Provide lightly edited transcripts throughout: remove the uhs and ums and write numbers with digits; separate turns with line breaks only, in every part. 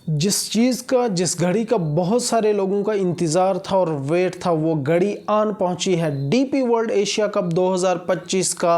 जिस चीज़ का, जिस घड़ी का बहुत सारे लोगों का इंतज़ार था और वेट था, वो घड़ी आन पहुंची है। डीपी वर्ल्ड एशिया कप 2025 का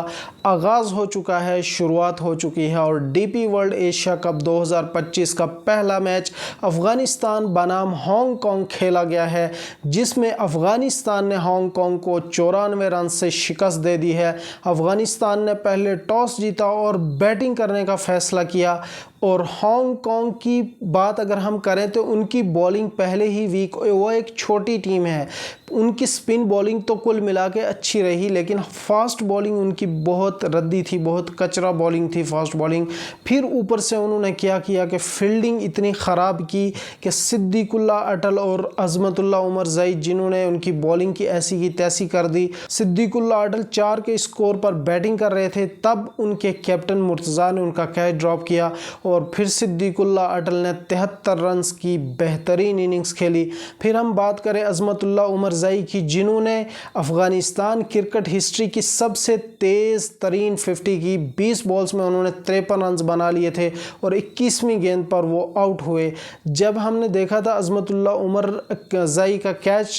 आगाज़ हो चुका है, शुरुआत हो चुकी है और डीपी वर्ल्ड एशिया कप 2025 का पहला मैच अफ़गानिस्तान बनाम हांगकांग खेला गया है, जिसमें अफ़गानिस्तान ने हांगकांग को 94 रन से शिकस्त दे दी है। अफ़गानिस्तान ने पहले टॉस जीता और बैटिंग करने का फ़ैसला किया और हांगकांग की बात अगर हम करें तो उनकी बॉलिंग पहले ही वीक, वो एक छोटी टीम है, उनकी स्पिन बॉलिंग तो कुल मिला के अच्छी रही, लेकिन फास्ट बॉलिंग उनकी बहुत रद्दी थी, बहुत कचरा बॉलिंग थी फास्ट बॉलिंग। फिर ऊपर से उन्होंने क्या किया कि फील्डिंग इतनी ख़राब की कि सिद्दीकुल्ला अटल और अज़मतुल्ला उमर ज़ई, जिन्होंने उनकी बॉलिंग की ऐसी की तैसी कर दी। सिद्दीकुल्ला अटल 4 के स्कोर पर बैटिंग कर रहे थे, तब उनके कैप्टन मुर्तज़ा ने उनका कैच ड्रॉप किया और फिर सिद्दीकुल्ला अटल ने 73 रन्स की बेहतरीन इनिंग्स खेली। फिर हम बात करें अज़मतुल्ला उमर ज़ई की, जिन्होंने अफ़गानिस्तान क्रिकेट हिस्ट्री की सबसे तेज़ तरीन 50 की। 20 बॉल्स में उन्होंने 53 रन्स बना लिए थे और 21वीं गेंद पर वो आउट हुए। जब हमने देखा था अज़मतुल्ला उमर ज़ई का कैच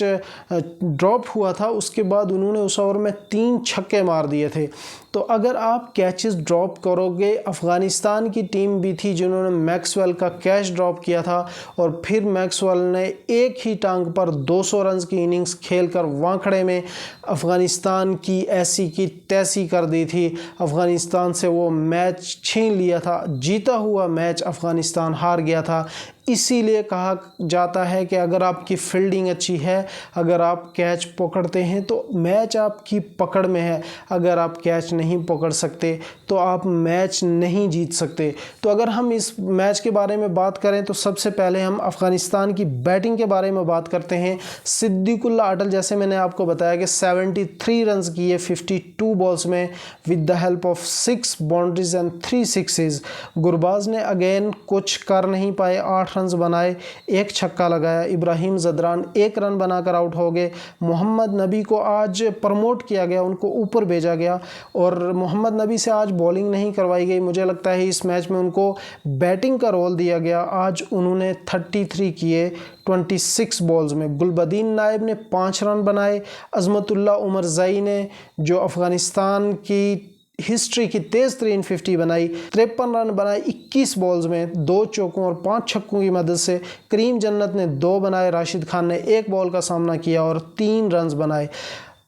ड्रॉप हुआ था, उसके बाद उन्होंने उस ओवर में 3 छक्के मार दिए थे। तो अगर आप कैचेस ड्रॉप करोगे, अफ़गानिस्तान की टीम भी थी जिन्होंने मैक्सवेल का कैच ड्रॉप किया था और फिर मैक्सवेल ने एक ही टांग पर 200 रन की इनिंग्स खेलकर वांखड़े में अफ़गानिस्तान की ऐसी की तैसी कर दी थी। अफ़गानिस्तान से वो मैच छीन लिया था, जीता हुआ मैच अफ़गानिस्तान हार गया था। इसीलिए कहा जाता है कि अगर आपकी फील्डिंग अच्छी है, अगर आप कैच पकड़ते हैं तो मैच आपकी पकड़ में है। अगर आप कैच नहीं पकड़ सकते तो आप मैच नहीं जीत सकते। तो अगर हम इस मैच के बारे में बात करें तो सबसे पहले हम अफ़गानिस्तान की बैटिंग के बारे में बात करते हैं। सिद्दीकुल्ला अटल, जैसे मैंने आपको बताया कि 73 रन किए 52 बॉल्स में with the help of 6 boundaries and 3 sixes. Gurbaz ने अगेन कुछ कर नहीं पाए, 8 रन बनाए, 1 छक्का लगाया। इब्राहिम ज़दरान 1 रन बनाकर आउट हो गए। मोहम्मद नबी को आज प्रमोट किया गया, उनको ऊपर भेजा गया और मोहम्मद नबी से आज बॉलिंग नहीं करवाई गई। मुझे लगता है इस मैच में उनको बैटिंग का रोल दिया गया। आज उन्होंने 33 किए 26 बॉल्स में। गुलबदीन नायब ने 5 रन बनाए। अज़मतुल्ला उमर ज़ई ने, जो अफ़गानिस्तान की हिस्ट्री की तेज़ तरीन 50 बनाई, 53 रन बनाए 21 बॉल्स में, 2 चौकों और 5 छक्कों की मदद से। करीम जन्नत ने 2 बनाए, राशिद खान ने 1 बॉल का सामना किया और 3 रन बनाए।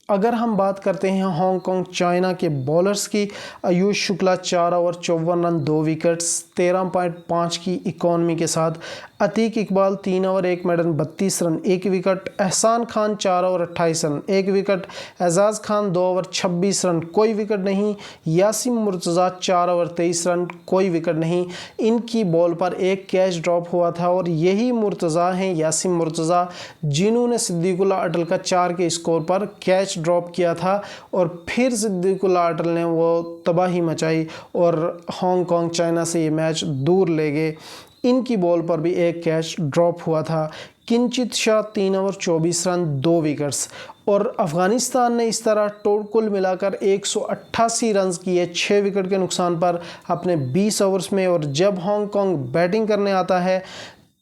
अगर हम बात करते हैं हांगकांग चाइना के बॉलर्स की, Ayush Shukla 4 over 54 run 2 wickets 13.5 की इकॉनमी के साथ। Atiq Iqbal 3 over 1 maiden 32 run 1 wicket. Ehsan Khan 4 over 28 run 1 wicket. Ejaz Khan 2 over 26 run कोई विकेट नहीं। यासिम मुर्तज़ा 4 ओवर 23 रन कोई विकेट नहीं। इनकी बॉल पर 1 कैच ड्रॉप हुआ था और यही मुर्तज़ा हैं, यासिम मुर्तज़ा, जिन्होंने सिद्दीकुल्ला अटल का 4 के स्कोर पर कैच ड्रॉप किया था और फिर सिद्दीकुल्ला अटल ने वो तबाही मचाई और हांगकांग चाइना से ये मैच दूर ले गए। इनकी बॉल पर भी 1 कैच ड्रॉप हुआ था। किंचित शाह 3 ओवर 24 रन 2 विकेट्स। और अफ़गानिस्तान ने इस तरह कुल मिलाकर 188 रन किए 6 विकेट के नुकसान पर अपने 20 ओवर्स में। और जब हांगकांग बैटिंग करने आता है,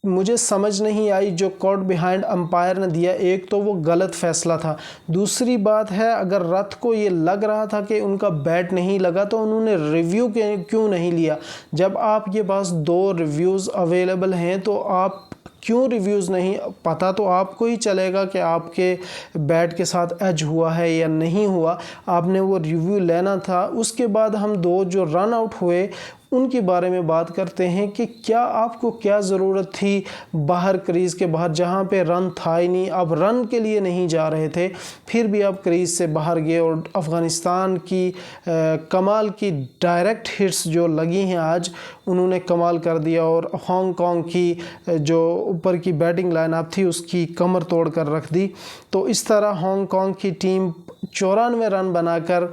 मुझे समझ नहीं आई जो कॉट बिहाइंड अंपायर ने दिया। एक तो वो गलत फ़ैसला था, दूसरी बात है अगर रथ को ये लग रहा था कि उनका बैट नहीं लगा तो उन्होंने रिव्यू क्यों नहीं लिया। जब आपके पास 2 रिव्यूज़ अवेलेबल हैं तो आप क्यों रिव्यूज़ नहीं, पता तो आपको ही चलेगा कि आपके बैट के साथ एज हुआ है या नहीं हुआ। आपने वो रिव्यू लेना था। उसके बाद हम 2 जो रन आउट हुए उनके बारे में बात करते हैं कि क्या आपको क्या ज़रूरत थी बाहर क्रीज़ के बाहर, जहाँ पे रन था ही नहीं, आप रन के लिए नहीं जा रहे थे, फिर भी आप क्रीज़ से बाहर गए और अफ़गानिस्तान की कमाल की डायरेक्ट हिट्स जो लगी हैं आज, उन्होंने कमाल कर दिया और हांगकांग की जो ऊपर की बैटिंग लाइनअप थी उसकी कमर तोड़ कर रख दी। तो इस तरह हांगकांग की टीम 94 रन बनाकर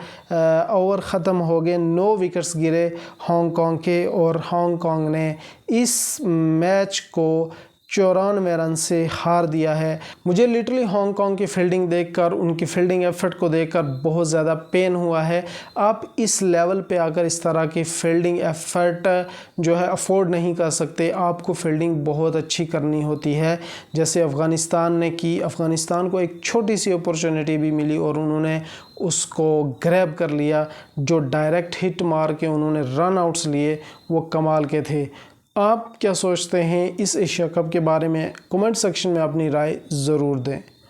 ओवर ख़त्म हो गए, 9 विकेट्स गिरे हांगकांग के और हांगकांग ने इस मैच को 94 रन से हार दिया है। मुझे लिटरली हांगकांग की फील्डिंग देखकर, उनकी फील्डिंग एफर्ट को देखकर बहुत ज़्यादा पेन हुआ है। आप इस लेवल पे आकर इस तरह की फील्डिंग एफर्ट जो है अफोर्ड नहीं कर सकते। आपको फील्डिंग बहुत अच्छी करनी होती है, जैसे अफ़गानिस्तान ने की। अफ़गानिस्तान को एक छोटी सी अपॉर्चुनिटी भी मिली और उन्होंने उसको ग्रैब कर लिया। जो डायरेक्ट हिट मार के उन्होंने रन आउट्स लिए वो कमाल के थे। आप क्या सोचते हैं इस एशिया कप के बारे में? कमेंट सेक्शन में अपनी राय ज़रूर दें।